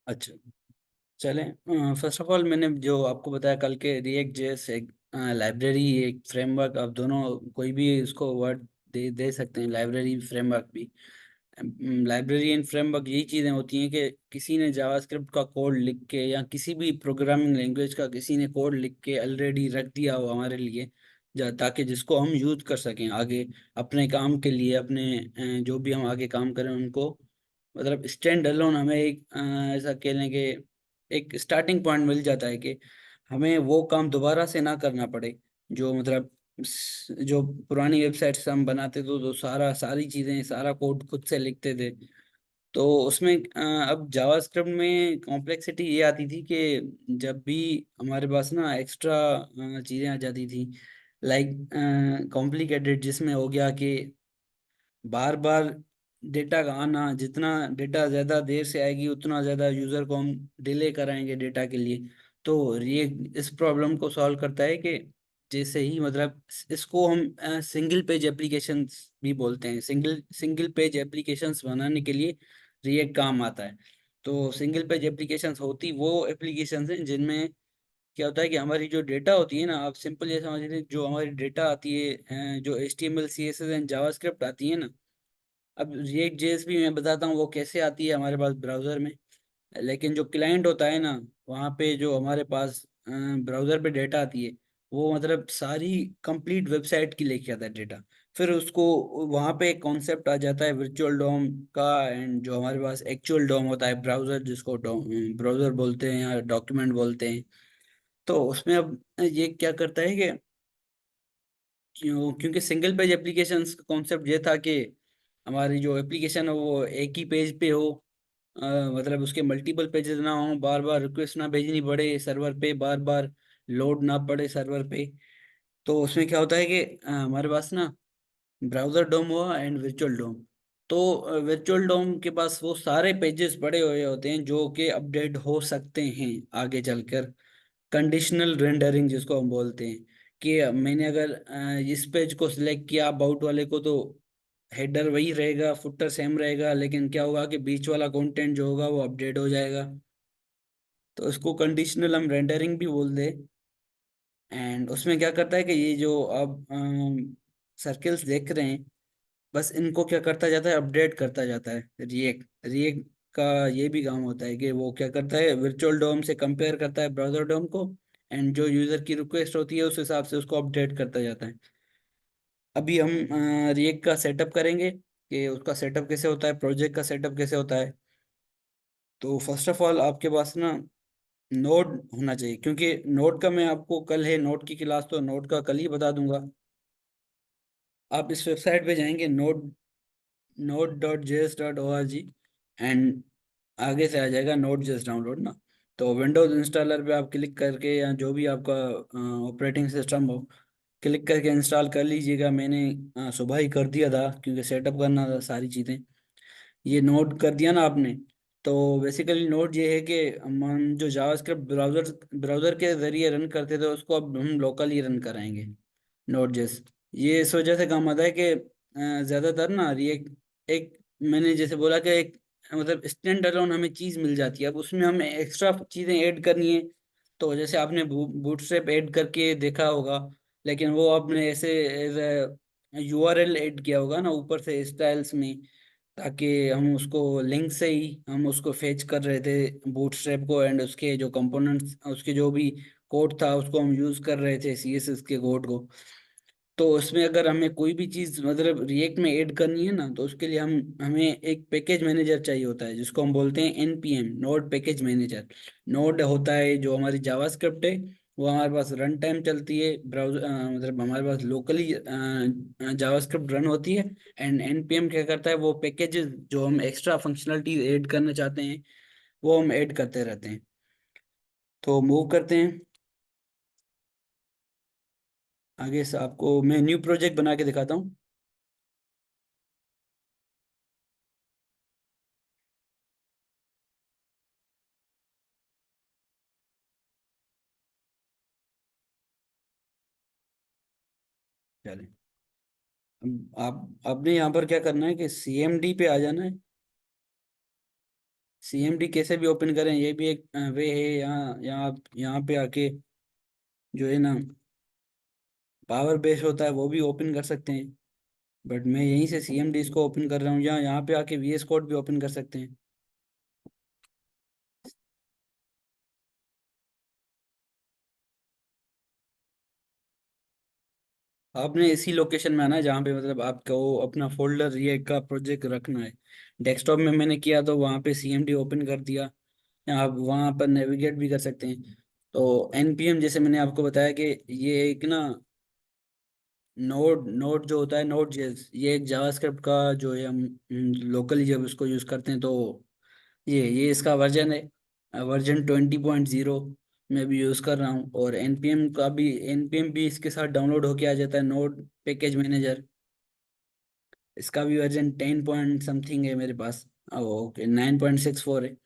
अच्छा, चलें। First of all, मैंने जो आपको बताया कल के, रिएक्ट जेएस एक लाइब्रेरी, एक फ्रेमवर्क, आप दोनों कोई भी इसको वर्ड दे दे सकते हैं, लाइब्रेरी फ्रेमवर्क भी। लाइब्रेरी एंड फ्रेमवर्क यही चीज़ें होती हैं कि किसी ने जावास्क्रिप्ट का कोड लिख के या किसी भी प्रोग्रामिंग लैंग्वेज का किसी ने कोड लिख के ऑलरेडी रख दिया हो हमारे लिए, ताकि जिसको हम यूज कर सकें आगे अपने काम के लिए, अपने जो भी हम आगे काम करें उनको, मतलब स्टैंड अलोन हमें एक ऐसा कह लें कि एक स्टार्टिंग पॉइंट मिल जाता है कि हमें वो काम दोबारा से ना करना पड़े। जो मतलब जो पुरानी वेबसाइट्स हम बनाते थे तो सारी चीजें, सारा कोड खुद से लिखते थे। तो उसमें अब जावास्क्रिप्ट में कॉम्प्लेक्सिटी ये आती थी कि जब भी हमारे पास ना एक्स्ट्रा चीजें आ जाती थी, लाइक कॉम्प्लिकेटेड, जिसमें हो गया कि बार बार डेटा का आना, जितना डेटा ज्यादा देर से आएगी उतना ज्यादा यूजर को हम डिले कराएंगे डेटा के लिए। तो ये इस प्रॉब्लम को सॉल्व करता है कि जैसे ही मतलब इसको हम सिंगल पेज एप्लीकेशंस भी बोलते हैं। सिंगल सिंगल पेज एप्लीकेशंस बनाने के लिए रिएक्ट काम आता है। तो सिंगल पेज एप्लीकेशंस होती वो एप्लीकेशंस हैं जिनमें क्या होता है कि हमारी जो डेटा होती है ना, आप सिंपल ये समझ लीजिए, जो हमारी डेटा आती है, जो HTML CSS एंड जावास्क्रिप्ट आती है ना। अब रिएक्ट जेएस भी मैं बताता हूँ वो कैसे आती है हमारे पास ब्राउजर में। लेकिन जो क्लाइंट होता है ना, वहाँ पे जो हमारे पास ब्राउजर पे डेटा आती है, वो मतलब सारी कंप्लीट वेबसाइट की लेके आता है डेटा। फिर उसको वहाँ पे एक कॉन्सेप्ट आ जाता है वर्चुअल डोम का, एंड जो हमारे पास एक्चुअल डोम होता है, ब्राउजर जिसको ब्राउजर बोलते हैं या डॉक्यूमेंट बोलते हैं। तो उसमें अब ये क्या करता है कि क्योंकि सिंगल पेज एप्लीकेशंस का कॉन्सेप्ट ये था कि हमारी जो एप्लीकेशन है वो एक ही पेज पे हो। अ, मतलब उसके मल्टीपल पेजेस ना हो, बार बार रिक्वेस्ट ना भेजनी पड़े सर्वर पे, बार बार लोड ना पड़े सर्वर पे। तो उसमें क्या होता है कि हमारे पास ना ब्राउजर डोम हुआ एंड वर्चुअल डोम। तो वर्चुअल डोम के पास वो सारे पेजेस पड़े हुए होते हैं जो कि अपडेट हो सकते हैं आगे चलकर। कंडीशनल रेंडरिंग जिसको हम बोलते हैं, कि मैंने अगर इस पेज को सिलेक्ट किया अबाउट वाले को, तो हेडर वही रहेगा, फुटर सेम रहेगा, लेकिन क्या होगा कि बीच वाला कंटेंट जो होगा वो अपडेट हो जाएगा। तो इसको कंडीशनल हम रेंडरिंग भी बोलते हैं। एंड उसमें क्या करता है कि ये जो अब सर्कल्स देख रहे हैं, बस इनको क्या करता जाता है, अपडेट करता जाता है। रिएक्ट रिएक्ट का ये भी काम होता है कि वो क्या करता है, वर्चुअल डोम से कंपेयर करता है ब्राउजर डोम को, एंड जो यूजर की रिक्वेस्ट होती है उस हिसाब से उसको अपडेट करता जाता है। अभी हम रिएक्ट का सेटअप करेंगे कि उसका सेटअप कैसे होता है, प्रोजेक्ट का सेटअप कैसे होता है। तो फर्स्ट ऑफ ऑल आपके पास ना नोड होना चाहिए, क्योंकि नोड का मैं आपको कल है नोड की क्लास, तो नोड का कल ही बता दूंगा। आप इस वेबसाइट पे जाएंगे, node.js.org, एंड आगे से आ जाएगा नोड जेएस डाउनलोड ना। तो विंडोज इंस्टॉलर पे आप क्लिक करके, या जो भी आपका ऑपरेटिंग सिस्टम हो, क्लिक करके इंस्टॉल कर लीजिएगा। मैंने सुबह ही कर दिया था क्योंकि सेटअप करना था सारी चीज़ें। ये नोट कर दिया ना आपने, तो बेसिकली नोट ये है कि हम जो जावास्क्रिप्ट ब्राउजर ब्राउजर के जरिए रन करते थे उसको अब हम लोकल ही रन कराएंगे नोट जेएस। ये इस वजह से काम आता है कि ज्यादातर ना रिएक्ट एक, मैंने जैसे बोला कि एक मतलब स्टैंड अलोन हमें चीज मिल जाती है, अब उसमें हमें एक्स्ट्रा चीजें ऐड करनी है। तो जैसे आपने बूटस्ट्रैप ऐड करके देखा होगा, लेकिन वो आपने ऐसे एज URL ऐड किया होगा ना ऊपर से स्टाइल्स में, ताकि हम उसको लिंक से ही हम उसको फेच कर रहे थे बूटस्ट्रैप को, एंड उसके जो कंपोनेंट्स, उसके जो भी कोड था उसको हम यूज कर रहे थे CSS के कोड को। तो उसमें अगर हमें कोई भी चीज मतलब रिएक्ट में ऐड करनी है ना, तो उसके लिए हम हमें एक पैकेज मैनेजर चाहिए होता है जिसको हम बोलते हैं NPM, node package manager. Node होता है जो हमारी जावास्क्रिप्ट है, वो हमारे पास रन टाइम चलती है ब्राउजर, मतलब हमारे पास लोकली जावास्क्रिप्ट रन होती है। एंड NPM क्या करता है, वो पैकेजेस जो हम एक्स्ट्रा फंक्शनलिटी ऐड करना चाहते हैं वो हम ऐड करते रहते हैं। तो मूव करते हैं आगे से, आपको मैं न्यू प्रोजेक्ट बना के दिखाता हूँ। चलें, अब आप आपने यहाँ पर क्या करना है कि CMD पे आ जाना है। सीएमडी कैसे भी ओपन करें, ये भी एक वे है। यहाँ यहाँ यहाँ पे आके जो है ना पावर बेस होता है वो भी ओपन कर सकते हैं। बट मैं यहीं से सीएमडी इसको ओपन कर रहा हूँ, यहाँ यहाँ पे आके वीएस कोड भी ओपन कर सकते हैं। आपने इसी लोकेशन में आना है जहाँ पे मतलब आपको अपना फोल्डर ये का प्रोजेक्ट रखना है। डेस्कटॉप में मैंने किया तो वहाँ पे सीएमडी ओपन कर दिया। आप वहाँ पर नेविगेट भी कर सकते हैं। तो एनपीएम जैसे मैंने आपको बताया कि ये एक ना नोड नोड जो होता है, नोड जेएस, ये एक जावास्क्रिप्ट का जो है हम लोकली जब उसको यूज़ करते हैं तो ये इसका वर्जन है, वर्जन 20.0 में भी यूज़ कर रहा हूँ। और एनपीएम भी इसके साथ डाउनलोड होके आ जाता है, नोड पैकेज मैनेजर। इसका भी वर्जन 10 पॉइंट समथिंग है मेरे पास। ओके, 9.64 है।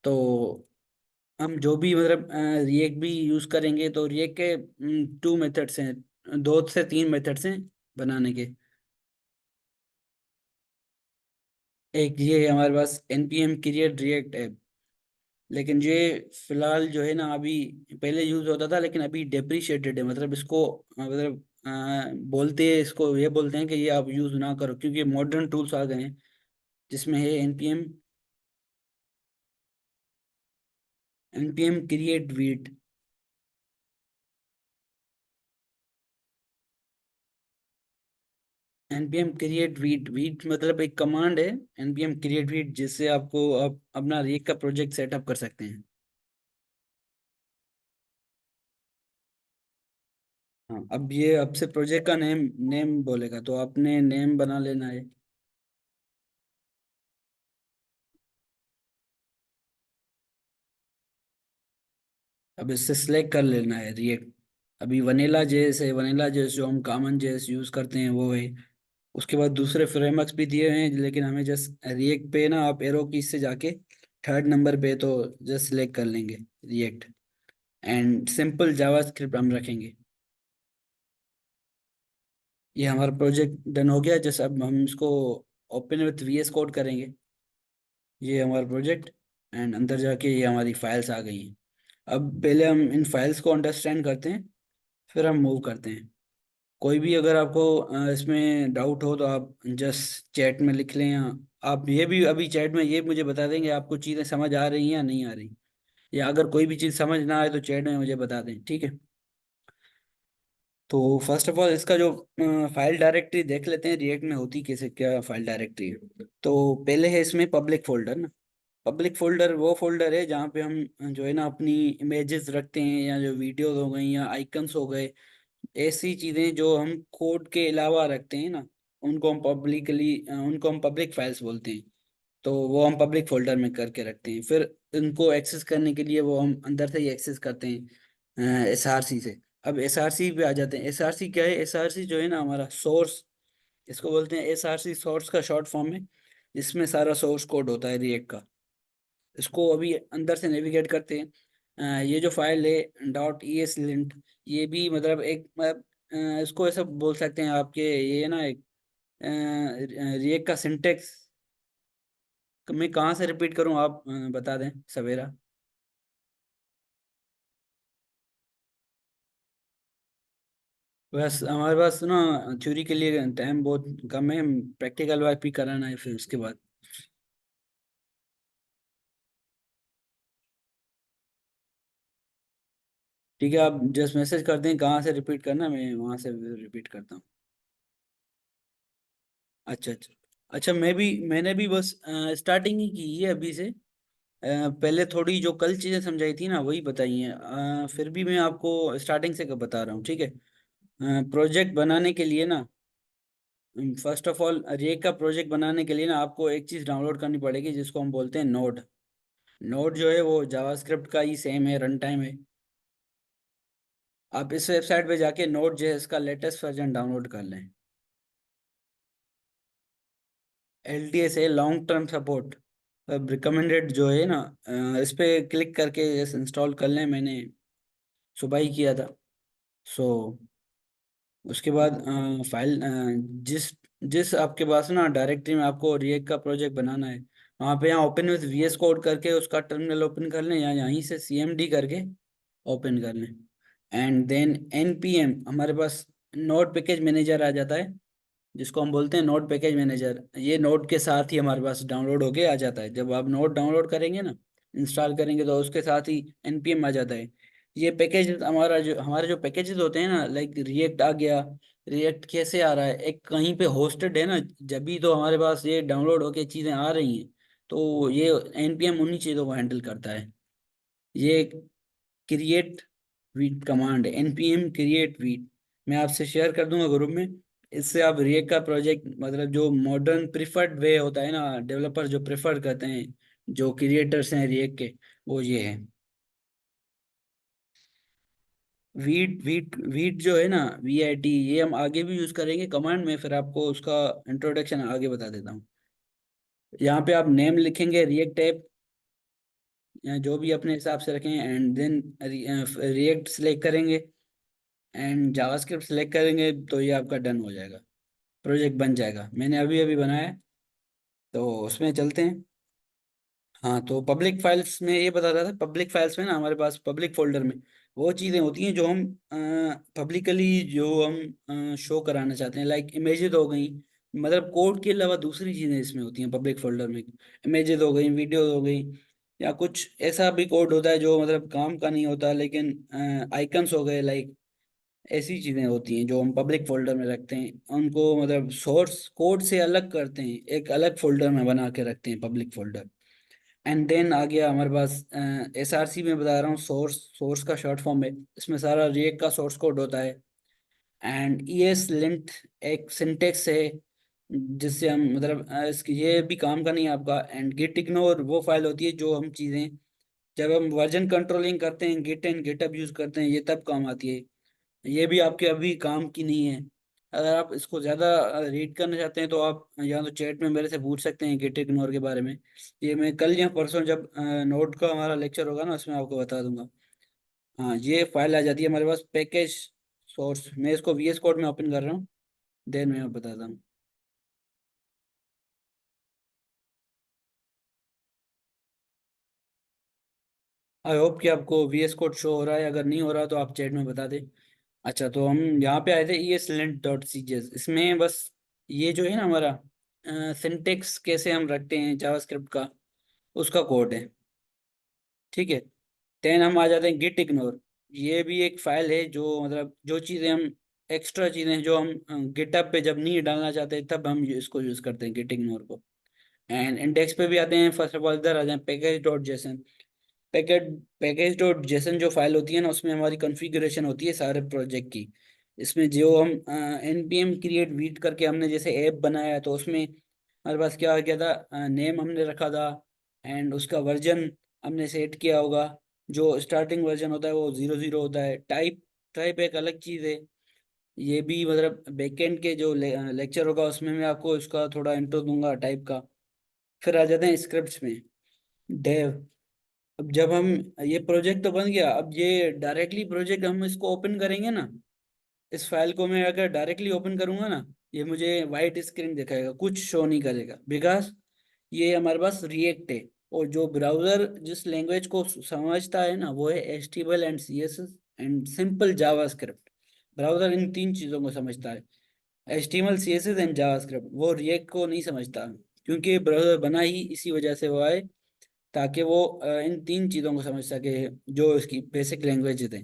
तो हम जो भी मतलब रिएक्ट भी यूज़ करेंगे तो रिएक्ट के 2 मेथड्स हैं, 2 से 3 मेथड्स हैं बनाने के। एक ये है हमारे पास npm create react है, लेकिन ये फिलहाल जो है ना अभी, पहले यूज होता था लेकिन अभी डेप्रिशिएटेड है। मतलब इसको मतलब बोलते हैं, इसको ये बोलते हैं कि ये आप यूज ना करो क्योंकि मॉडर्न टूल्स आ गए हैं जिसमें है npm create wheat. npm create wheat मतलब एक कमांड है, npm create वीट, जिससे आपको आप अपना रिएक्ट का प्रोजेक्ट सेटअप कर सकते हैं। हाँ, अब ये आपसे प्रोजेक्ट का नेम नेम बोलेगा तो आपने नेम बना लेना है। अब इससे सिलेक्ट कर लेना है रिएक्ट। अभी वनीला जेएस है, वनीला जेएस जो हम कॉमन जेएस यूज करते हैं वो है। उसके बाद दूसरे फ्रेमवर्क्स भी दिए हुए हैं लेकिन हमें जस्ट रिएक्ट पे ना आप एरो की से जाके 3rd नंबर पे तो जस्ट सिलेक्ट कर लेंगे रिएक्ट। एंड सिंपल जावास्क्रिप्ट हम रखेंगे। ये हमारा प्रोजेक्ट डन हो गया। जैसे अब हम इसको ओपन विथ वीएस कोड करेंगे। ये हमारा प्रोजेक्ट, एंड अंदर जाके ये हमारी फाइल्स आ गई हैं। अब पहले हम इन फाइल्स को अंडरस्टैंड करते हैं, फिर हम मूव करते हैं। कोई भी अगर आपको इसमें डाउट हो तो आप जस्ट चैट में लिख लें, या आप ये भी अभी चैट में ये मुझे बता देंगे आपको चीज़ें समझ आ रही हैं या नहीं आ रही। या अगर कोई भी चीज़ समझ ना आए तो चैट में मुझे बता दें, ठीक है। तो फर्स्ट ऑफ ऑल इसका जो फाइल डायरेक्टरी देख लेते हैं रिएक्ट में होती कैसे क्या फाइल डायरेक्टरी है। तो पहले है इसमें पब्लिक फोल्डर ना। पब्लिक फोल्डर वो फोल्डर है जहाँ पे हम जो है ना अपनी इमेजेस रखते हैं, या जो वीडियोस हो गई या आइकन्स हो गए, ऐसी चीजें जो हम कोड के अलावा रखते हैं ना, उनको हम पब्लिक फाइल्स बोलते हैं। तो वो हम पब्लिक फोल्डर में करके रखते हैं। फिर इनको एक्सेस करने के लिए वो हम अंदर से ही एक्सेस करते हैं एसआरसी से। अब एसआरसी पे आ जाते हैं। एसआरसी क्या है? एसआरसी जो है ना हमारा सोर्स, इसको बोलते हैं एसआरसी, सोर्स का शॉर्ट फॉर्म है। इसमें सारा सोर्स कोड होता है रिएक्ट का। इसको अभी अंदर से नेविगेट करते हैं। ये जो फाइल है डॉट ई एस लिंट, ये भी मतलब एक मतलब इसको ऐसा बोल सकते हैं आपके, ये ना एक रिएक्ट का सिंटेक्स। मैं कहाँ से रिपीट करूँ, आप बता दें सवेरा। बस हमारे पास ना थ्योरी के लिए टाइम बहुत कम है, प्रैक्टिकल वर्क भी कराना है फिर उसके बाद। ठीक है, आप जस्ट मैसेज कर दें कहाँ से रिपीट करना, मैं वहाँ से रिपीट करता हूँ। अच्छा अच्छा। अच्छा, मैंने भी बस स्टार्टिंग ही की है अभी से। पहले थोड़ी जो कल चीजें समझाई थी ना वही बताई हैं। फिर भी मैं आपको स्टार्टिंग से बता रहा हूँ, ठीक है। प्रोजेक्ट बनाने के लिए ना, फर्स्ट ऑफ ऑल रे का प्रोजेक्ट बनाने के लिए ना आपको एक चीज डाउनलोड करनी पड़ेगी जिसको हम बोलते हैं नोड। नोड जो है वो जावास्क्रिप्ट का ही सेम है, रन टाइम है। आप इस वेबसाइट पे जाके नोड जो है इसका लेटेस्ट वर्जन डाउनलोड कर लें। LTS है, लॉन्ग टर्म सपोर्ट। अब रिकमेंडेड जो है ना, इस पे क्लिक करके इंस्टॉल कर लें। मैंने सुबह ही किया था। सो उसके बाद फाइल जिस जिस आपके पास ना डायरेक्टरी में आपको रिएक्ट का प्रोजेक्ट बनाना है, वहाँ पे यहाँ ओपन विथ VS कोड करके उसका टर्मिनल ओपन कर लें, या यहीं से CMD करके ओपन कर लें। एंड देन NPM हमारे पास नोड पैकेज मैनेजर आ जाता है, जिसको हम बोलते हैं नोड पैकेज मैनेजर। ये नोड के साथ ही हमारे पास डाउनलोड होके आ जाता है। जब आप नोड डाउनलोड करेंगे ना, इंस्टॉल करेंगे, तो उसके साथ ही NPM आ जाता है। ये पैकेज हमारे जो पैकेजेस होते हैं ना, लाइक रिएक्ट आ गया। रिएक्ट कैसे आ रहा है, एक कहीं पे होस्टेड है ना, जब भी तो हमारे पास ये डाउनलोड होके चीज़ें आ रही हैं। तो ये NPM उन्हीं चीज़ों को हैंडल करता है। ये क्रिएट वीट कमांड है, NPM क्रिएट वीट। मैं आपसे शेयर कर दूंगा ग्रुप में। इससे आप रिएक्ट का प्रोजेक्ट, मतलब जो मॉडर्न प्रिफर्ड वे होता है ना, डेवलपर जो प्रेफर करते हैं, जो क्रिएटर्स हैं रिएक्ट के, वो ये है। वीट वीट वीट जो है ना, VIT, ये हम आगे भी यूज करेंगे कमांड में, फिर आपको उसका इंट्रोडक्शन आगे बता देता हूँ। यहाँ पे आप नेम लिखेंगे रिएक्ट ऐप, या जो भी अपने हिसाब से रखें, एंड देन रिएक्ट सेलेक्ट करेंगे, एंड जावास्क्रिप्ट सेलेक्ट करेंगे, तो ये आपका डन हो जाएगा, प्रोजेक्ट बन जाएगा। मैंने अभी अभी बनाया है, तो उसमें चलते हैं। हाँ, तो पब्लिक फाइल्स में ये बता रहा था, पब्लिक फाइल्स में ना हमारे पास पब्लिक फोल्डर में वो चीज़ें होती हैं जो हम पब्लिकली, जो हम शो कराना चाहते हैं, लाइक इमेजेस हो गई। मतलब कोड के अलावा दूसरी चीज़ें इसमें होती हैं पब्लिक फोल्डर में। इमेजेस हो गई, वीडियो हो गई, या कुछ ऐसा भी कोड होता है जो मतलब काम का नहीं होता, लेकिन आइकन्स हो गए, लाइक ऐसी चीजें होती हैं जो हम पब्लिक फोल्डर में रखते हैं। उनको मतलब सोर्स कोड से अलग करते हैं, एक अलग फोल्डर में बना के रखते हैं, पब्लिक फोल्डर। एंड देन आ गया हमारे पास SRC में बता रहा हूँ, सोर्स सोर्स का शॉर्ट फॉर्म है। इसमें सारा रिएक्ट का सोर्स कोड होता है। एंड ESLint एक सिंटेक्स है, जिससे हम मतलब इसकी ये भी काम का नहीं है आपका। एंड गिट इग्नोर वो फाइल होती है जो हम चीज़ें, जब हम वर्जन कंट्रोलिंग करते हैं, गिट एंड गिटहब यूज करते हैं, ये तब काम आती है। ये भी आपके अभी काम की नहीं है। अगर आप इसको ज़्यादा रीड करना चाहते हैं, तो आप या तो चैट में मेरे से पूछ सकते हैं गिट इग्नोर के बारे में। ये मैं कल या परसों जब नोट का हमारा लेक्चर होगा ना, उसमें आपको बता दूंगा। हाँ, ये फाइल आ जाती है हमारे पास, पैकेज सोर्स। मैं इसको VS कोड में ओपन कर रहा हूँ, देन मैं बताता हूँ। आई होप कि आपको VS कोड शो हो रहा है, अगर नहीं हो रहा तो आप चैट में बता दें। अच्छा, तो हम यहाँ पे आए थे ESLint.cjs। इसमें बस ये जो है ना हमारा सिंटेक्स कैसे हम रखते हैं जावास्क्रिप्ट का, उसका कोड है। ठीक है। देन हम आ जाते हैं गिट इग्नोर। ये भी एक फाइल है, जो मतलब जो चीज़ें हम, एक्स्ट्रा चीज़ें जो हम गिटहब पे जब नहीं डालना चाहते, तब हम इसको यूज़ करते हैं गिट इग्नोर को। एंड इंडेक्स पे भी आते हैं। फर्स्ट ऑफ ऑल इधर आ जाए पैकेज.json। पैकेज पैकेज.json जो फाइल होती है ना, उसमें हमारी कॉन्फ़िगरेशन होती है सारे प्रोजेक्ट की। इसमें जो हम npm क्रिएट वीट करके हमने जैसे ऐप बनाया, तो उसमें हमारे पास क्या क्या था, नेम हमने रखा था, एंड उसका वर्जन हमने सेट किया होगा। जो स्टार्टिंग वर्जन होता है वो 00 होता है। टाइप टाइप एक अलग चीज़ है। ये भी मतलब बैकएंड के जो लेक्चर होगा, उसमें मैं आपको इसका थोड़ा इंट्रो दूंगा टाइप का। फिर आ जाते हैं स्क्रिप्ट्स में। डेव। अब जब हम, ये प्रोजेक्ट तो बन गया, अब ये डायरेक्टली प्रोजेक्ट हम इसको ओपन करेंगे ना, इस फाइल को मैं अगर डायरेक्टली ओपन करूंगा ना, ये मुझे वाइट स्क्रीन दिखाएगा, कुछ शो नहीं करेगा, बिकॉज ये हमारे पास रिएक्ट है। और जो ब्राउजर जिस लैंग्वेज को समझता है ना, वो है HTML and CSS and simple JavaScript. Browser इन तीन चीज़ों को समझता है, HTML CSS एंड जावास्क्रिप्ट। वो रिएक्ट को नहीं समझता, क्योंकि ब्राउजर बना ही इसी वजह से हुआ है, ताकि वो इन तीन चीज़ों को समझ सके, जो इसकी बेसिक लैंग्वेज है।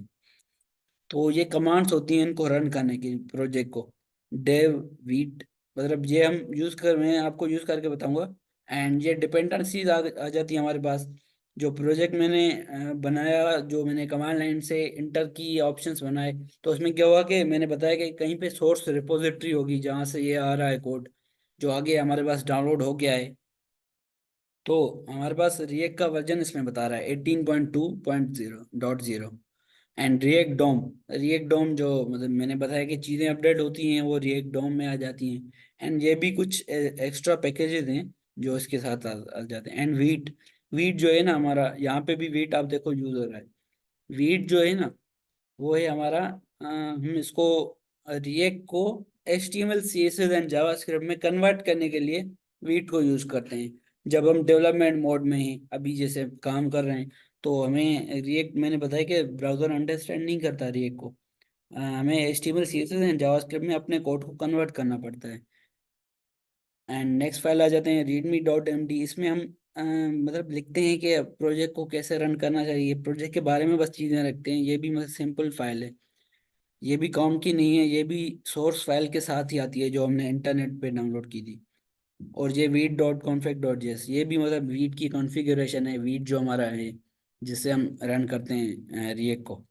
तो ये कमांड्स होती हैं इनको रन करने की, प्रोजेक्ट को। डेव वीट, मतलब ये हम यूज़ कर, मैं आपको यूज़ करके बताऊंगा। एंड ये डिपेंडेंसीज आ जाती है हमारे पास। जो प्रोजेक्ट मैंने बनाया, जो मैंने कमांड लाइन से इंटर की ऑप्शंस बनाए, तो उसमें क्या हुआ कि मैंने बताया कि कहीं पे सोर्स रिपोजिटरी होगी जहाँ से ये आ रहा है कोड, जो आगे हमारे पास डाउनलोड हो गया है। तो हमारे पास रिएक्ट का वर्जन इसमें बता रहा है 18.2.0.0। एंड रिएक्ट डोम जो मतलब मैंने बताया कि चीज़ें अपडेट होती हैं, वो रिएक्ट डोम में आ जाती हैं। एंड ये भी कुछ एक्स्ट्रा पैकेजेस हैं जो इसके साथ आ जाते हैं। एंड वीट, वीट जो है ना हमारा, यहाँ पे भी वीट आप देखो यूज हो रहा है। वीट जो है ना, वो है हमारा, हम इसको रिएक्ट को HTML CSS एंड जावास्क्रिप्ट में कन्वर्ट करने के लिए वीट को यूज करते हैं। जब हम डेवलपमेंट मोड में हैं, अभी जैसे काम कर रहे हैं, तो हमें रिएक्ट, मैंने बताया कि ब्राउजर अंडरस्टैंड नहीं करता रिएक्ट को। हमें HTML CSS एंड जावास्क्रिप्ट में अपने कोड को कन्वर्ट करना पड़ता है। एंड नेक्स्ट फाइल आ जाते हैं readme.md। इसमें हम मतलब लिखते हैं कि प्रोजेक्ट को कैसे रन करना चाहिए, प्रोजेक्ट के बारे में बस चीज़ें रखते हैं। ये भी मतलब सिंपल फाइल है, ये भी काम की नहीं है, ये भी सोर्स फाइल के साथ ही आती है जो हमने इंटरनेट पे डाउनलोड की थी। और ये वीट.config.js, ये भी मतलब वीट की कॉन्फ़िगरेशन है, वीट जो हमारा है जिससे हम रन करते हैं रिएक्ट को।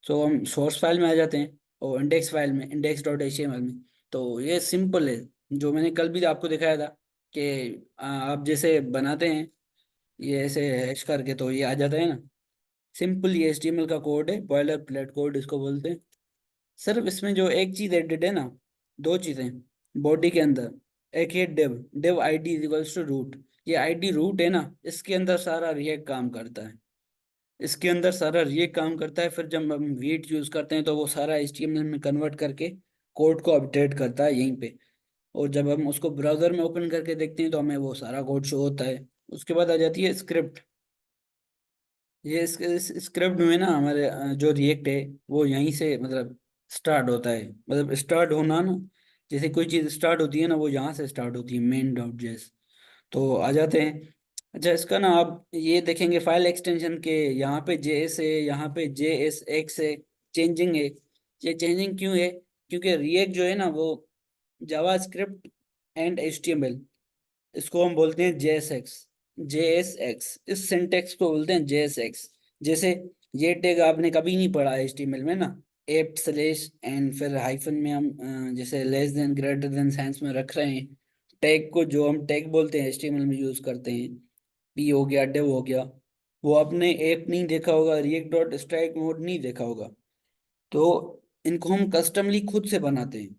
सो हम सोर्स फाइल में आ जाते हैं और इंडेक्स फाइल में, index.html में। तो ये सिंपल है, जो मैंने कल भी आपको दिखाया था कि आप जैसे बनाते हैं ये ऐसे हैश करके, तो ये आ जाता है ना। सिंपल ये HTML का कोड है, बॉयलर प्लेट कोड इसको बोलते हैं। सिर्फ इसमें जो एक चीज एडिड है ना, दो चीजें बॉडी के अंदर। एक ये div ID is equals to root. ये ID रूट है ना, इसके अंदर सारा रिएक्ट काम करता है। इसके अंदर सारा रिएक्ट काम करता है। फिर जब हम वीट यूज करते हैं तो वो सारा HTML में कन्वर्ट करके कोड को अपडेट करता है यहीं पे। और जब हम उसको ब्राउजर में ओपन करके देखते हैं तो हमें वो सारा कोड शो होता है। उसके बाद आ जाती है स्क्रिप्ट। ये इस स्क्रिप्ट में ना हमारे जो रिएक्ट है वो यहीं से मतलब स्टार्ट होता है। मतलब स्टार्ट होना ना, जैसे कोई चीज स्टार्ट होती है ना, वो यहाँ से स्टार्ट होती है, main.js। तो आ जाते हैं। अच्छा, इसका ना आप ये देखेंगे फाइल एक्सटेंशन के, यहाँ पे JS है, यहाँ पे JSX है, चेंजिंग है। ये चेंजिंग क्यों है? क्योंकि रिएक्ट जो है ना वो जावा स्क्रिप्ट एंड HTML, इसको हम बोलते हैं JSX। JSX इस सिंटेक्स को बोलते हैं JSX। जैसे ये टैग आपने कभी नहीं पढ़ा HTML में ना, एप स्लेश एंड फिर हाइफन में हम जैसे less than greater than science में रख रहे हैं टैग को, जो हम टैग बोलते हैं HTML में यूज करते हैं। पी हो गया, डेव हो गया। वो आपने ऐप नहीं देखा होगा, react.strike मोड नहीं देखा होगा। तो इनको हम कस्टमली खुद से बनाते हैं।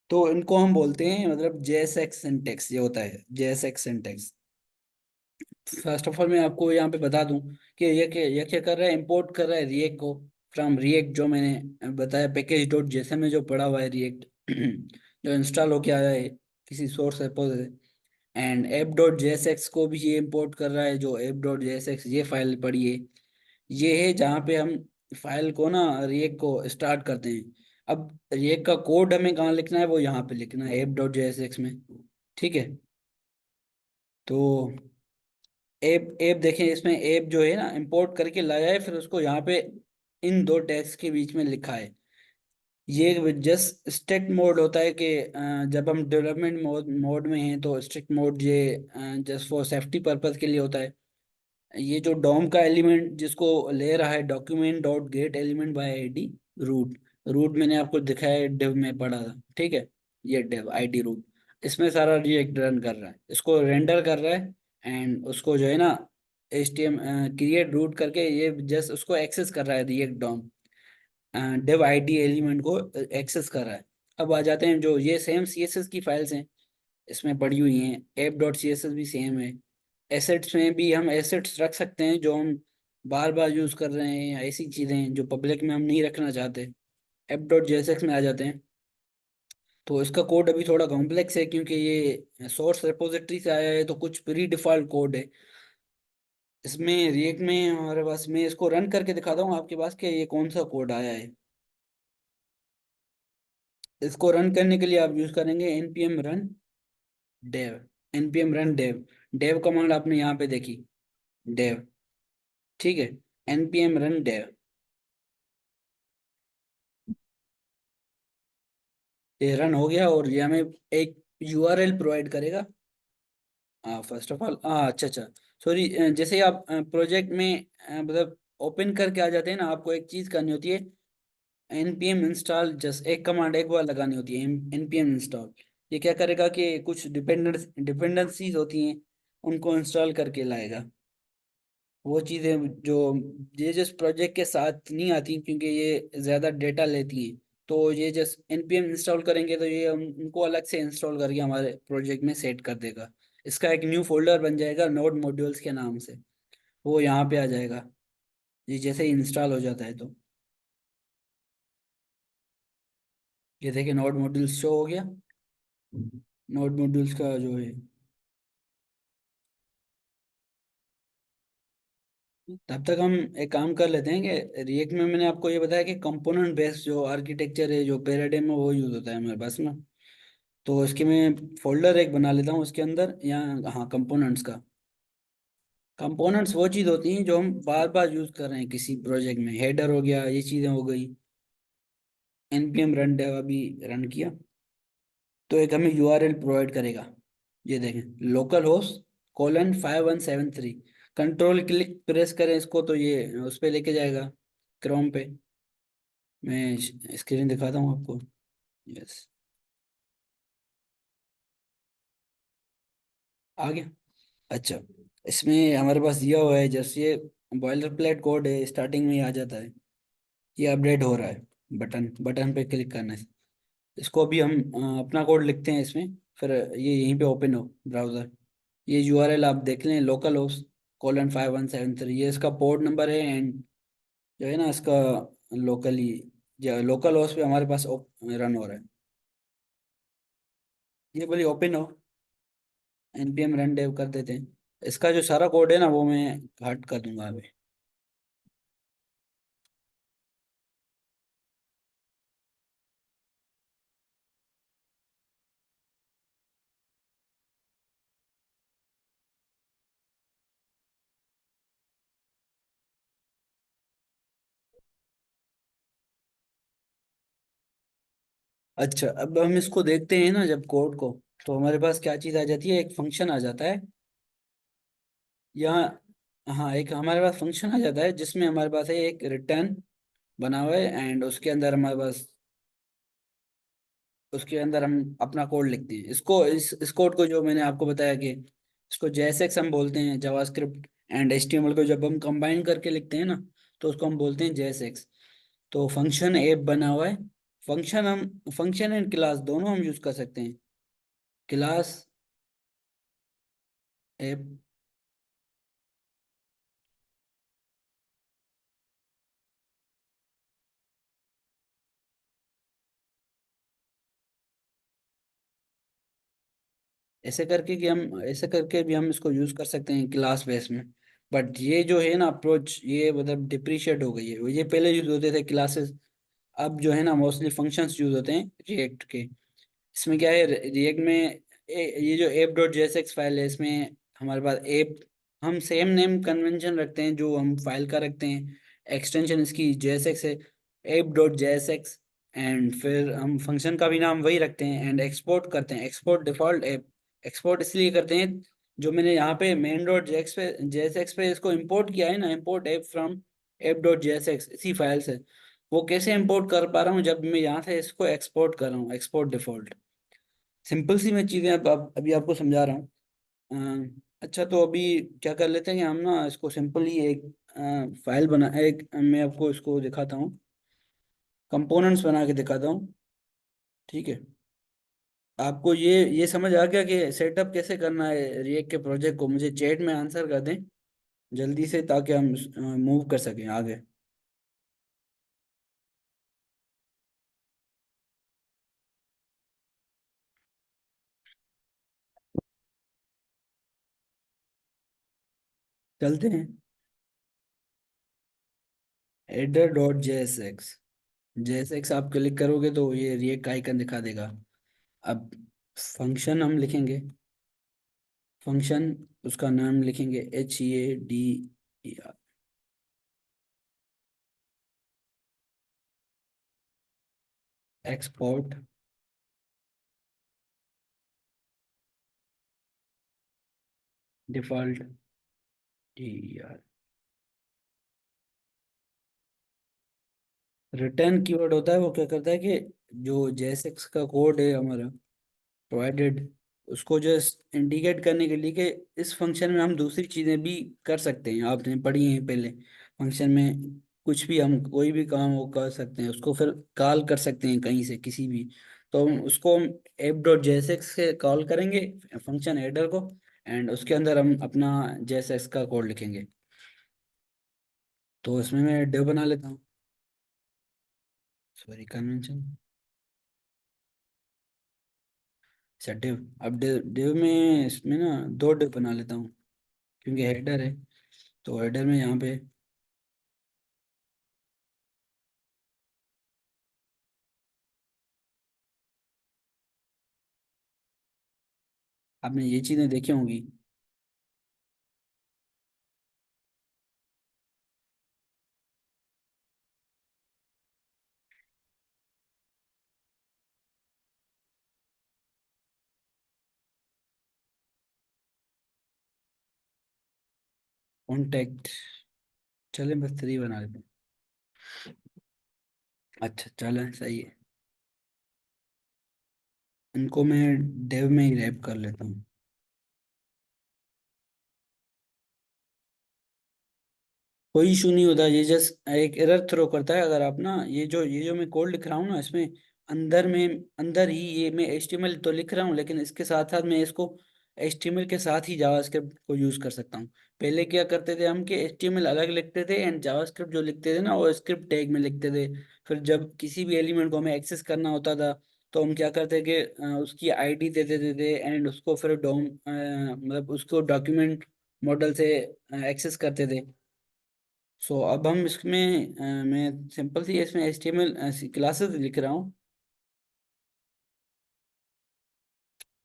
तो इनको हम बोलते हैं मतलब JSX सिंटेक्स, ये होता है JSX syntax. First of all मैं आपको यहाँ पे बता दूं कि ये क्या कर रहा है, इंपोर्ट कर रहा है रिएक्ट को फ्रॉम रिएक्ट, जो मैंने बताया पैकेज.json में जो पड़ा हुआ है रिएक्ट जो इंस्टॉल होके आया है किसी सोर्स रिपो से। एंड app.jsx को भी ये इंपोर्ट कर रहा है, जो app.jsx ये फाइल पड़ी है। ये है जहाँ पे हम फाइल को ना रिएक्ट को स्टार्ट करते हैं। अब रिएक्ट का कोड हमें कहाँ लिखना है, वो यहाँ पे लिखना है app.jsx में। ठीक है। तो एप एप देखें, इसमें एप जो है ना इंपोर्ट करके लाया है, फिर उसको यहाँ पे इन दो टैग्स के बीच में लिखा है। ये जस्ट स्ट्रिक्ट मोड होता है कि जब हम डेवलपमेंट मोड मोड में हैं तो स्ट्रिक्ट मोड ये जस्ट फॉर सेफ्टी पर्पज के लिए होता है। ये जो डॉम का एलिमेंट जिसको ले रहा है, document dot get element by ID root. Root मैंने आपको दिखाया है, डिव में पढ़ा था, ठीक है। ये डिव ID रूट, इसमें सारा रिएक्ट रन कर रहा है, इसको रेंडर कर रहा है। एंड उसको जो है ना HTML क्रिएट रूट करके ये जस्ट उसको एक्सेस कर रहा है, React DOM div ID element को एक्सेस कर रहा है। अब आ जाते हैं, जो ये सेम CSS की फाइल्स हैं इसमें पड़ी हुई हैं, app.css भी सेम है। एसेट्स में भी हम एसेट्स रख सकते हैं जो हम बार बार यूज कर रहे हैं, या ऐसी चीजें जो पब्लिक में हम नहीं रखना चाहते, app.jsx में आ जाते हैं। तो इसका कोड अभी थोड़ा कॉम्प्लेक्स है क्योंकि ये सोर्स रिपोजिटरी से आया है, तो कुछ प्री डिफॉल्ट कोड है इसमें रिएक्ट में हमारे पास। मैं इसको रन करके दिखाता हूँ आपके पास कि ये कौन सा कोड आया है। इसको रन करने के लिए आप यूज करेंगे npm run dev। npm run dev, dev command आपने यहाँ पे देखी, dev, ठीक है। npm रन dev, ये रन हो गया और ये हमें एक URL प्रोवाइड करेगा। फर्स्ट ऑफ ऑल अच्छा अच्छा, सॉरी, जैसे ही आप प्रोजेक्ट में मतलब ओपन करके आ जाते हैं ना, आपको एक चीज करनी होती है, npm इंस्टॉल, जस्ट एक कमांड एक बार लगानी होती है, npm इंस्टॉल। ये क्या करेगा कि कुछ डिपेंडेंसीज होती हैं उनको इंस्टॉल करके लाएगा। वो चीज़ें जो ये जिस प्रोजेक्ट के साथ नहीं आती क्योंकि ये ज़्यादा डेटा लेती हैं, तो ये जस्ट npm इंस्टॉल करेंगे तो ये उनको अलग से इंस्टॉल करके हमारे प्रोजेक्ट में सेट कर देगा। इसका एक न्यू फोल्डर बन जाएगा नोड मॉड्यूल्स के नाम से, वो यहाँ पे आ जाएगा ये जैसे ही इंस्टॉल हो जाता है तो। ये देखिए नोड मॉड्यूल्स शो हो गया, नोड मॉड्यूल्स का जो है। तब तक हम एक काम कर लेते हैं कि रिएक्ट में मैंने आपको ये बताया कि कंपोनेंट बेस्ड जो आर्किटेक्चर है, जो पैराडाइम है, वो यूज होता है हमारे पास ना। तो इसके मैं फोल्डर एक बना लेता हूँ उसके अंदर, या हाँ, कंपोनेंट्स का। कंपोनेंट्स वो चीज़ होती हैं जो हम बार बार यूज कर रहे हैं किसी प्रोजेक्ट में। हेडर हो गया, ये चीज़ें हो गई। npm रन डेव अभी रन किया, तो एक हमें यूआरएल प्रोवाइड करेगा। ये देखें, local host colon 5173। Control click press करें इसको तो ये उस पर लेके जाएगा, क्रोम पे। मैं स्क्रीन दिखाता हूँ आपको। यस, आ गया। अच्छा, इसमें हमारे पास दिया हुआ है, जैसे ये बॉयलर प्लेट कोड है, स्टार्टिंग में ही आ जाता है। ये अपडेट हो रहा है, बटन बटन पे क्लिक करने से। इसको अभी हम अपना कोड लिखते हैं इसमें, फिर ये यहीं पे ओपन हो ब्राउजर। ये यूआरएल आप देख लें, लोकल होस्ट कोलन 5173, ये इसका पोर्ट नंबर है। एंड जो है ना इसका लोकली, लोकल होस्ट पे हमारे पास रन हो रहा है। ये बोलिए ओपन हो, npm रन डेव कर देते हैं। इसका जो सारा कोड है ना वो मैं घाट कर दूंगा अभी। अच्छा, अब हम इसको देखते हैं ना जब कोड को, तो हमारे पास क्या चीज़ आ जाती है, एक फंक्शन आ जाता है यहाँ। हाँ, एक हमारे पास फंक्शन आ जाता है जिसमें हमारे पास है एक रिटर्न बना हुआ है। एंड उसके अंदर हमारे पास, उसके अंदर हम अपना कोड लिखते हैं। इसको इस कोड को जो मैंने आपको बताया कि इसको JSX हम बोलते हैं। जावास्क्रिप्ट एंड HTML को जब हम कंबाइन करके लिखते हैं ना, तो उसको हम बोलते हैं JSX। तो फंक्शन ऐप बना हुआ है। फंक्शन एंड क्लास दोनों हम यूज कर सकते हैं। क्लास ऐप, ऐसे करके भी हम इसको यूज कर सकते हैं क्लास बेस में। बट ये जो है ना अप्रोच, ये मतलब डिप्रिशिएट हो गई है। ये पहले यूज होते थे क्लासेस, अब जो है ना मोस्टली फंक्शंस यूज होते हैं रिएक्ट के। इसमें क्या है, रिएक्ट में ये जो एप डॉट जेएसएक्स फाइल है, इसमें हमारे पास एप, हम सेम नेम कन्वेंशन रखते हैं जो हम फाइल का रखते हैं। एक्सटेंशन इसकी जेएसएक्स है, एप डॉट जेएसएक्स। एंड फिर हम फंक्शन का भी नाम वही रखते हैं। एंड एक्सपोर्ट करते हैं, एक्सपोर्ट डिफॉल्ट ऐप। एक्सपोर्ट इसलिए करते हैं, जो मैंने यहाँ पे मेन डॉट जेएसएक्स पे इसको इंपोर्ट किया है ना, import app from app dot JSX, इसी फाइल से। वो कैसे इंपोर्ट कर पा रहा हूँ, जब मैं यहाँ से इसको एक्सपोर्ट कर रहा हूँ, एक्सपोर्ट डिफॉल्ट। सिंपल सी मैं चीज़ें अब अभी आपको समझा रहा हूँ। अच्छा, तो अभी क्या कर लेते हैं कि हम ना इसको सिंपली एक फाइल बना, एक मैं आपको इसको दिखाता हूँ, कंपोनेंट्स बना के दिखाता हूँ। ठीक है, आपको ये समझ आ गया कि सेटअप कैसे करना है रिएक्ट के प्रोजेक्ट को? मुझे चैट में आंसर कर दें जल्दी से, ताकि हम मूव कर सकें आगे। चलते हैं, एडर डॉट जेएसएक्स। जेएसएक्स आप क्लिक करोगे तो ये रिएक्ट का आइकन दिखा देगा। अब फंक्शन हम लिखेंगे, फंक्शन उसका नाम लिखेंगे HEADER। Export default DER। Return keyword होता है, वो क्या करता है कि जो JSX का कोड है हमारा प्रोवाइडेड, उसको जस्ट इंडिकेट करने के लिए कि इस फंक्शन में हम दूसरी चीज़ें भी कर सकते हैं। आपने पढ़ी हैं पहले, फंक्शन में कुछ भी, हम कोई भी काम वो कर सकते हैं, उसको फिर कॉल कर सकते हैं कहीं से, किसी भी। तो हम उसको एप डॉट जेएसएक्स से कॉल करेंगे फंक्शन हेडर को। एंड उसके अंदर हम अपना जेएसएक्स का कोड लिखेंगे। तो इसमें मैं डिव बना लेता हूँ, सॉरी, कन्वेंशन। अच्छा, डिव। अब डिव में इसमें ना दो डिव बना लेता हूँ, क्योंकि हेडर है। तो हेडर में यहाँ पे आपने ये चीज़ें देखी होंगी। कॉन्टेक्ट, चलें बस 3 बना लेते हैं। अच्छा चलें, सही है। इनको मैं डेव में ही रैप कर लेता हूँ। कोई इशू नहीं होता, ये जस्ट एक एरर थ्रो करता है। अगर आप ना ये जो मैं कोड लिख रहा हूँ ना, इसमें अंदर ही ये मैं HTML तो लिख रहा हूँ, लेकिन इसके साथ साथ मैं इसको HTML के साथ ही जावास्क्रिप्ट को यूज कर सकता हूँ। पहले क्या करते थे हम कि HTML अलग लिखते थे एंड जावास्क्रिप्ट जो लिखते थे ना वो स्क्रिप्ट टैग में लिखते थे। फिर जब किसी भी एलिमेंट को हमें एक्सेस करना होता था तो हम क्या करते कि उसकी आईडी दे देते थे एंड उसको फिर डोम मतलब उसको डॉक्यूमेंट मॉडल से एक्सेस करते थे। सो अब हम इसमें मैं सिंपल सी इसमें HTML क्लासेस लिख रहा हूँ।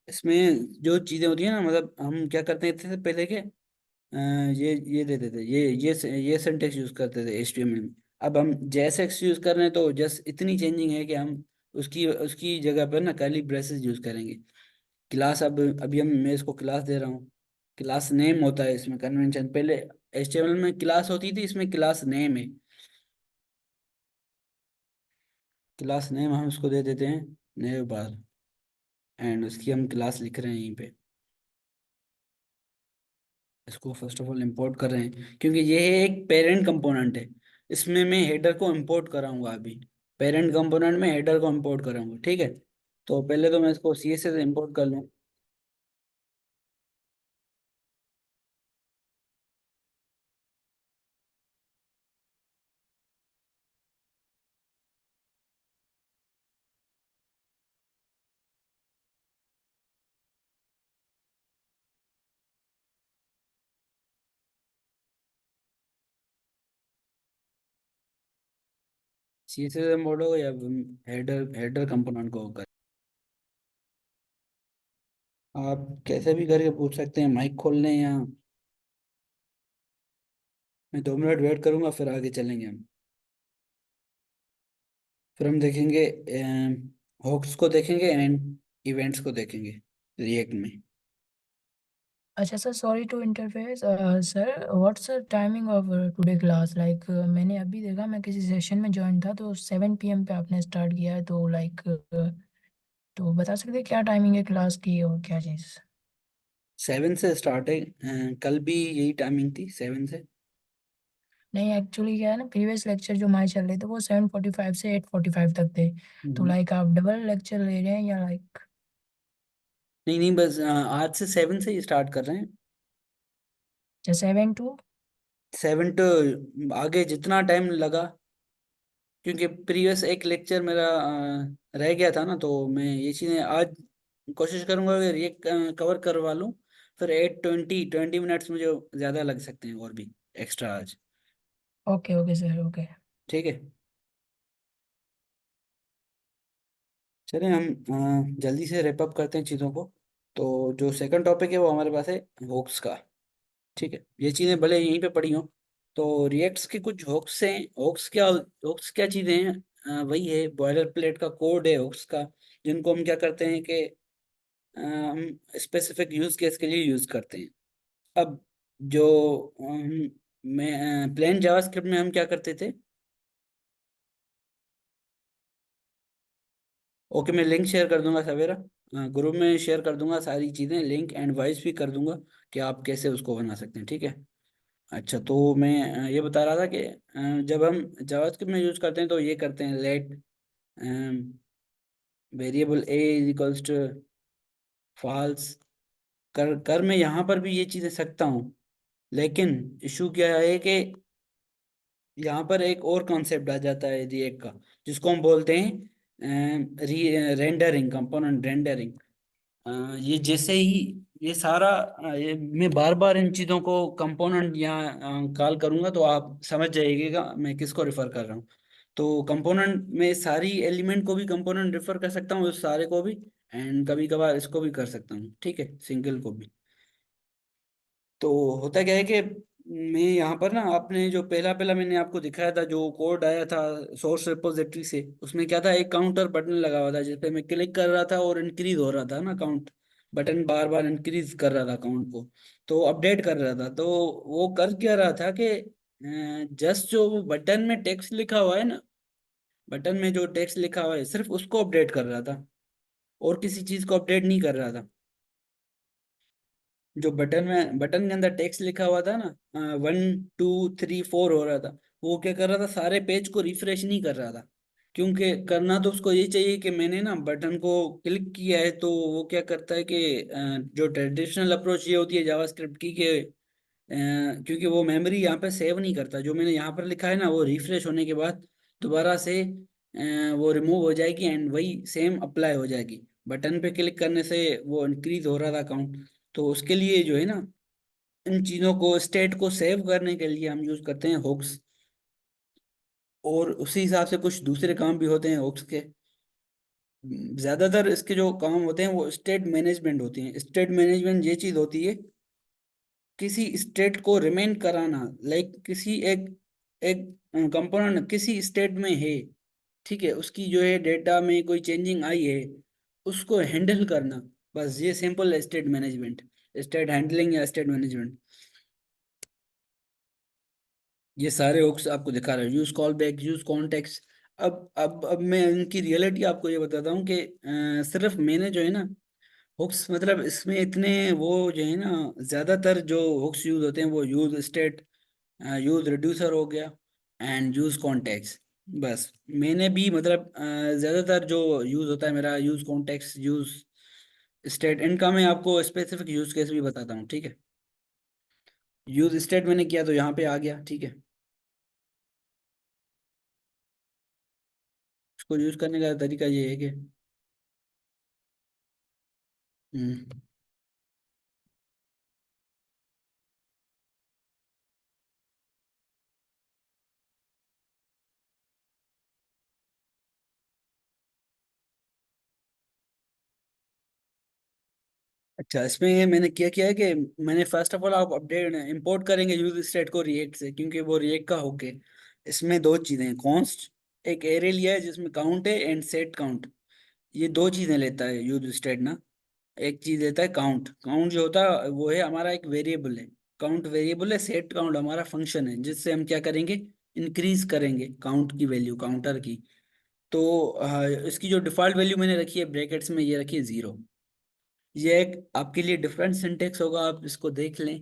इसमें जो चीज़ें होती है ना, मतलब हम क्या करते थे पहले के ये देते थे, ये सिंटेक्स यूज करते थे HTML में। अब हम JSX यूज कर रहे हैं तो जस्ट इतनी चेंजिंग है कि हम उसकी उसकी जगह पर ना कर्ली ब्रेसेस यूज करेंगे। क्लास, अब अभी मैं इसको क्लास दे रहा हूँ। क्लास नेम होता है इसमें कन्वेंशन, पहले HTML में क्लास होती थी, इसमें क्लास नेम है। क्लास नेम हम इसको दे देते हैं नेव बार, एंड उसकी हम क्लास लिख रहे हैं यहीं पे। इसको फर्स्ट ऑफ ऑल इंपोर्ट कर रहे हैं क्योंकि ये है एक पेरेंट कंपोनेंट है। इसमें मैं हेडर को इंपोर्ट कराऊंगा अभी। पेरेंट कंपोनेंट में हेडर को इंपोर्ट कराऊंगा, ठीक है। तो पहले तो मैं इसको CSS से इंपोर्ट कर लूँ। CSS इंपोर्ट होगा या हेडर हेडर कंपोनेंट को होगा। आप कैसे भी करके पूछ सकते हैं, माइक खोल लें या मैं 2 मिनट वेट करूंगा फिर आगे चलेंगे हम। फिर हम देखेंगे हॉक्स को देखेंगे एंड इवेंट्स को देखेंगे रिएक्ट में। अच्छा sir, sorry to interfere sir, what's the timing of today class? Like मैंने अभी देखा, मैं किसी सेशन में ज्वाइन था तो 7 PM पे आपने स्टार्ट किया है, तो लाइक तो बता सकते हैं क्या टाइमिंग है क्लास की और क्या चीज़? 7 से स्टार्ट है। कल भी यही टाइमिंग थी, 7 से। नहीं, एक्चुअली क्या है ना, प्रीवियस लेक्चर जो हमारे चल रहे थे वो 7:45 से 8:45 तक थे। तो हम्म। लाइक आप डबल लेक्चर ले रहे हैं या लाइक? नहीं नहीं, बस आज से 7 से ही स्टार्ट कर रहे हैं। अच्छा, 7 to? 7 टू आगे जितना टाइम लगा, क्योंकि प्रीवियस एक लेक्चर मेरा रह गया था ना, तो मैं ये चीज़ें आज कोशिश करूंगा अगर ये कवर करवा लूँ। फिर 8 20 मिनट्स मुझे ज़्यादा लग सकते हैं और भी एक्स्ट्रा आज। Okay okay sir, okay. ठीक है। चलिए हम जल्दी से रेप अप करते हैं चीज़ों को। तो जो सेकंड टॉपिक है वो हमारे पास है होक्स का। ठीक है, ये चीज़ें भले यहीं पे पड़ी हों। तो रिएक्ट्स के कुछ होक्स हैं। होक्स क्या चीज़ें हैं? वही है, बॉयलर प्लेट का कोड है होक्स का, जिनको हम क्या करते हैं कि हम स्पेसिफिक यूज केस के लिए यूज करते हैं। अब जो मैं प्लेन जावास्क्रिप्ट में हम क्या करते थे। ओके, मैं लिंक शेयर कर दूंगा सवेरा, ग्रुप में शेयर कर दूंगा सारी चीज़ें, लिंक एंड वॉइस भी कर दूंगा कि आप कैसे उसको बना सकते हैं, ठीक है। अच्छा, तो मैं ये बता रहा था कि जब हम जावास्क्रिप्ट में यूज करते हैं तो ये करते हैं let variable a is equals to false. कर मैं यहाँ पर भी ये चीज़ें सकता हूँ, लेकिन इशू क्या है कि यहाँ पर एक और कॉन्सेप्ट आ जाता है रिएक्ट का, जिसको हम बोलते हैं रेंडरिंग, कंपोनेंट रेंडरिंग। ये जैसे ही ये सारा मैं बार बार इन चीज़ों को कंपोनेंट यहाँ कॉल करूंगा तो आप समझ जाइएगा मैं किसको रेफर कर रहा हूँ। तो कंपोनेंट में सारी एलिमेंट को भी कंपोनेंट रेफर कर सकता हूँ, उस सारे को भी। एंड कभी कभार इसको भी कर सकता हूँ, ठीक है, सिंगल को भी। तो होता क्या है कि मैं यहाँ पर ना, आपने जो पहला पहला मैंने आपको दिखाया था जो कोड आया था सोर्स रिपोजिटरी से, उसमें क्या था, एक काउंटर बटन लगा हुआ था जिस पे मैं क्लिक कर रहा था और इंक्रीज हो रहा था ना काउंट। बटन बार बार इंक्रीज कर रहा था काउंट को, तो अपडेट कर रहा था। तो वो कर क्या रहा था कि जस्ट जो बटन में टेक्स्ट लिखा हुआ है ना, बटन में जो टेक्स्ट लिखा हुआ है सिर्फ उसको अपडेट कर रहा था, और किसी चीज को अपडेट नहीं कर रहा था। जो बटन के अंदर टेक्स्ट लिखा हुआ था ना, 1 2 3 4 हो रहा था, वो क्या कर रहा था, सारे पेज को रिफ्रेश नहीं कर रहा था। क्योंकि करना तो उसको ये चाहिए कि मैंने ना बटन को क्लिक किया है, तो वो क्या करता है कि जो ट्रेडिशनल अप्रोच ये होती है जावास्क्रिप्ट की कि क्योंकि वो मेमोरी यहाँ पे सेव नहीं करता, जो मैंने यहाँ पर लिखा है ना वो रिफ्रेश होने के बाद दोबारा से वो रिमूव हो जाएगी एंड वही सेम अप्लाई हो जाएगी। बटन पे क्लिक करने से वो इंक्रीज हो रहा था अकाउंट। तो उसके लिए जो है ना, इन चीज़ों को स्टेट को सेव करने के लिए हम यूज करते हैं हुक्स। और उसी हिसाब से कुछ दूसरे काम भी होते हैं हुक्स के। ज्यादातर इसके जो काम होते हैं वो स्टेट मैनेजमेंट होती है। स्टेट मैनेजमेंट ये चीज होती है, किसी स्टेट को रिमेन कराना, लाइक किसी एक एक कंपोनेंट किसी स्टेट में है, ठीक है, उसकी जो है डेटा में कोई चेंजिंग आई है, उसको हैंडल करना। बस ये simple state management, state handling या स्टेट मैनेजमेंट। ये सारे हुक्स आपको दिखा रहा है, use call back, use context. अब मैं इनकी रियलिटी आपको ये बताता हूँ कि सिर्फ मैंने जो है ना हुक्स, मतलब इसमें इतने वो जो है ना, ज्यादातर जो हुक्स यूज होते हैं वो यूज स्टेट, यूज रिड्यूसर हो गया, एंड यूज कॉन्टेक्स्ट। बस मैंने भी मतलब ज्यादातर जो यूज होता है मेरा यूज कॉन्टेक्स्ट, यूज स्टेट, इनका मैं आपको स्पेसिफिक यूज केस भी बताता हूँ, ठीक है। यूज स्टेट मैंने किया तो यहाँ पे आ गया, ठीक है। इसको यूज करने का तरीका ये है कि हम्म, अच्छा, इसमें ये मैंने क्या किया है कि मैंने फर्स्ट ऑफ ऑल आप अपडेट इंपोर्ट करेंगे यूज स्टेट को रिएक्ट से, क्योंकि वो रिएक्ट का होके इसमें दो चीजें हैं, कॉन्स्ट, एक एरे लिया है जिसमें काउंट है, एंड सेट काउंट। ये दो चीजें लेता है यूज स्टेट ना। एक चीज लेता है काउंट, काउंट जो होता है वो है हमारा एक वेरिएबल है, काउंट वेरिएबल है। सेट काउंट हमारा फंक्शन है जिससे हम क्या करेंगे, इंक्रीज करेंगे काउंट की वैल्यू, काउंटर की। तो इसकी जो डिफॉल्ट वैल्यू मैंने रखी है ब्रैकेट्स में, ये रखी है 0। ये एक आपके लिए डिफरेंट सिंटेक्स होगा, आप इसको देख लें।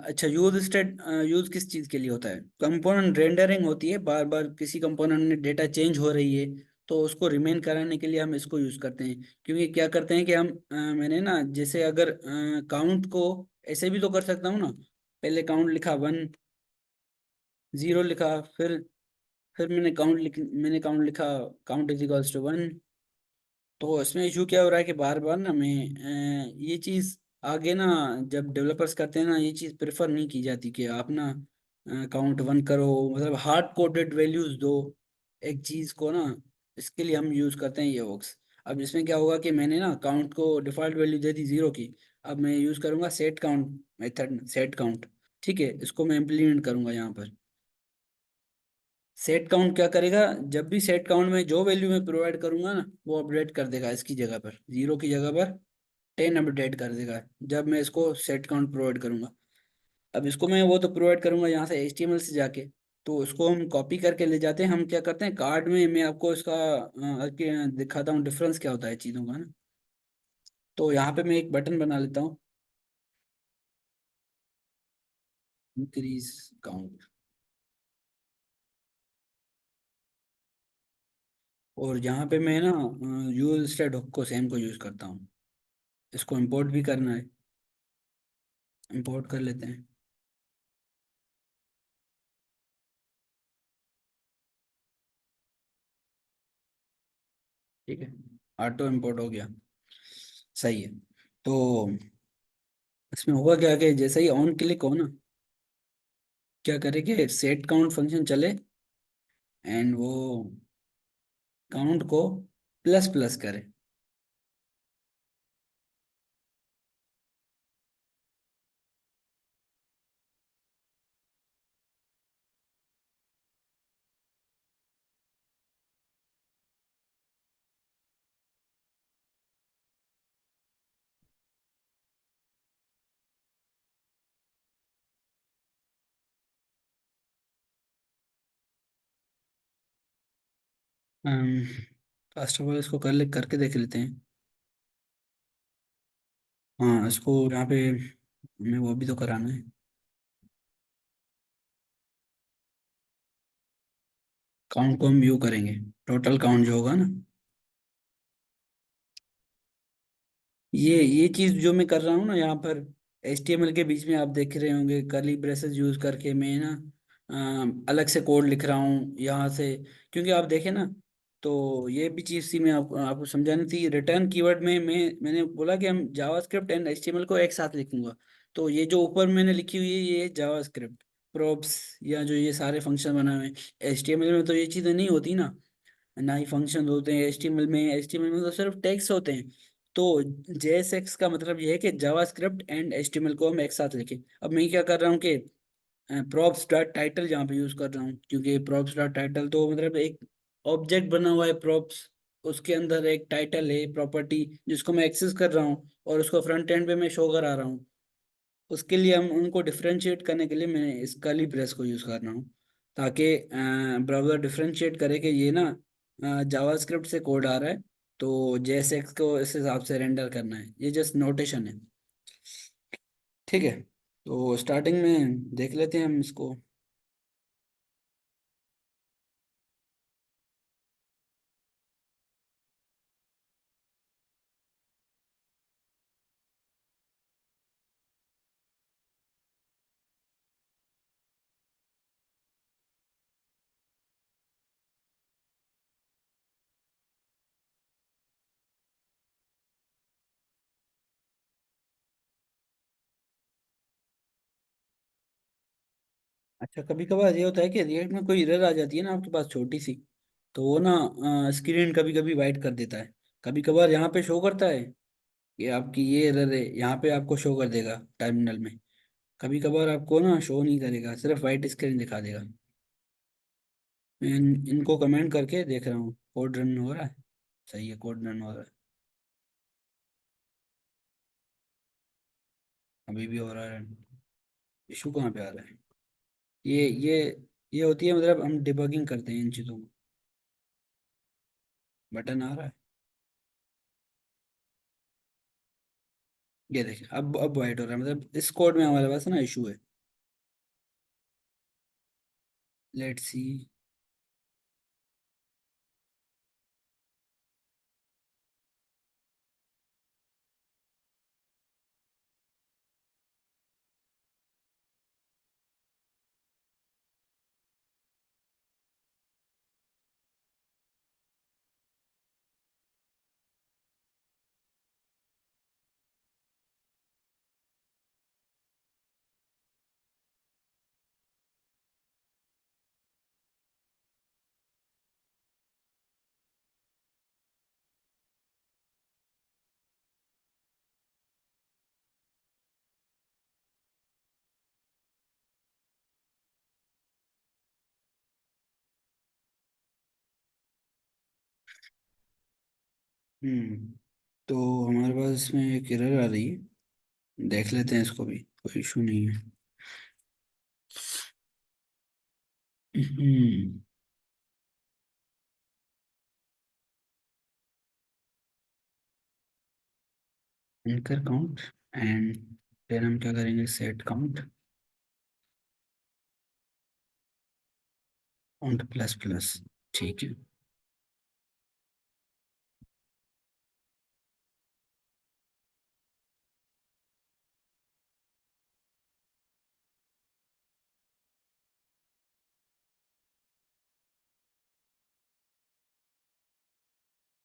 अच्छा, यूज स्टेट यूज किस चीज के लिए होता है, कंपोनेंट रेंडरिंग होती है, बार बार किसी कंपोनेंट में डेटा चेंज हो रही है तो उसको रिमेन कराने के लिए हम इसको यूज करते हैं। क्योंकि क्या करते हैं कि हम मैंने ना जैसे अगर काउंट को ऐसे भी तो कर सकता हूँ ना, पहले काउंट लिखा 1 0 लिखा, फिर मैंने काउंट लिखा, काउंट इज इक्वल्स टू 1। तो इसमें इशू क्या हो रहा है कि बार बार ना मैं ये चीज आगे ना, जब डेवलपर्स करते हैं ना, ये चीज प्रेफर नहीं की जाती कि आप ना काउंट 1 करो, मतलब हार्ड कोडेड वैल्यूज दो एक चीज को ना। इसके लिए हम यूज करते हैं ये वर्क्स। अब इसमें क्या होगा कि मैंने ना काउंट को डिफॉल्ट वैल्यू दे दी 0 की। अब मैं यूज करूंगा set count method, set count, ठीक है, इसको मैं इम्प्लीमेंट करूंगा यहाँ पर। सेट काउंट क्या करेगा, जब भी सेट काउंट में जो वैल्यू मैं प्रोवाइड करूंगा ना, वो अपडेट कर देगा इसकी जगह पर, 0 की जगह पर 10 अपडेट कर देगा जब मैं इसको सेट काउंट प्रोवाइड करूंगा। अब इसको मैं वो तो प्रोवाइड करूंगा यहाँ से HTML से जाके। तो उसको हम कॉपी करके ले जाते हैं, हम क्या करते हैं कार्ड में, मैं आपको इसका दिखाता हूँ डिफरेंस क्या होता है चीज़ों का ना। तो यहाँ पे मैं एक बटन बना लेता हूँ, इंक्रीज काउंट। और यहाँ पे मैं ना यूज स्टेट हुक को सेम को यूज करता हूँ। इसको इंपोर्ट भी करना है, इंपोर्ट कर लेते हैं, ठीक है, ऑटो इंपोर्ट हो गया। सही है। तो इसमें होगा क्या कि जैसे ही ऑन क्लिक हो ना, क्या करे कि सेट काउंट फंक्शन चले एंड वो काउंट को प्लस प्लस करे। फर्स्ट ऑफ ऑल इसको कर ले करके देख लेते हैं। हाँ, इसको यहाँ पे हमें वो भी तो कराना है। काउंट को हम व्यू करेंगे, टोटल काउंट जो होगा ना। ये चीज जो मैं कर रहा हूँ ना यहाँ पर, HTML के बीच में आप देख रहे होंगे कर्ली ब्रेसेस यूज करके मैं ना अलग से कोड लिख रहा हूँ यहाँ से। क्योंकि आप देखें ना, तो ये भी चीज थी, मैं आपको समझानी थी। रिटर्न कीवर्ड में मैंने बोला कि हम जावास्क्रिप्ट एंड HTML को एक साथ लिखूंगा। तो ये जो ऊपर मैंने लिखी हुई है ये जावास्क्रिप्ट प्रोप्स, या जो ये सारे फंक्शन बनाए हुए हैं। HTML में तो ये चीजें नहीं होती ना, ना ही फंक्शन होते हैं एचटीएमएल में तो सिर्फ टेक्स्ट होते हैं। तो JSX का मतलब ये है कि जावास्क्रिप्ट एंड HTML को हम एक साथ लिखें। अब मैं क्या कर रहा हूँ कि प्रॉप्स डॉट टाइटल यहाँ पे यूज कर रहा हूँ, क्योंकि प्रॉप्स डॉट टाइटल तो मतलब एक ऑब्जेक्ट बना हुआ है प्रॉप्स, उसके अंदर एक टाइटल है प्रॉपर्टी जिसको मैं एक्सेस कर रहा हूँ और उसको फ्रंट एंड पे मैं शो करा रहा हूँ। उसके लिए हम उनको डिफरेंशिएट करने के लिए मैं इस कर्ली ब्रेस को यूज कर रहा हूँ, ताकि ब्राउजर डिफरेंशिएट करे कि ये ना जावास्क्रिप्ट से कोड आ रहा है, तो JSX को इस हिसाब से रेंडर करना है। ये जस्ट नोटेशन है। ठीक है, तो स्टार्टिंग में देख लेते हैं हम इसको। अच्छा, कभी कभार ये होता है कि रिएक्ट में कोई एरर आ जाती है ना आपके पास छोटी सी, तो वो ना स्क्रीन कभी कभी वाइट कर देता है। कभी कभार यहाँ पे शो करता है कि आपकी ये एरर है, यहाँ पे आपको शो कर देगा टर्मिनल में। कभी कभार आपको ना शो नहीं करेगा, सिर्फ वाइट स्क्रीन दिखा देगा। मैं इनको कमेंट करके देख रहा हूँ कोड रन हो रहा है। सही है, कोड रन हो रहा है। अभी भी हो रहा है। इशू कहाँ पे आ रहा है? ये ये होती है, मतलब हम डिबगिंग करते हैं इन चीज़ों को। बटन आ रहा है। ये देखिए, अब वाइट हो रहा है, मतलब इस कोड में हमारे पास ना इशू है। Let's see. हम्म तो हमारे पास इसमें एक एरर आ रही है, देख लेते हैं इसको भी, कोई इशू नहीं है। हम्म एंकर काउंट एंड फिर हम क्या करेंगे, set count count plus plus. ठीक है।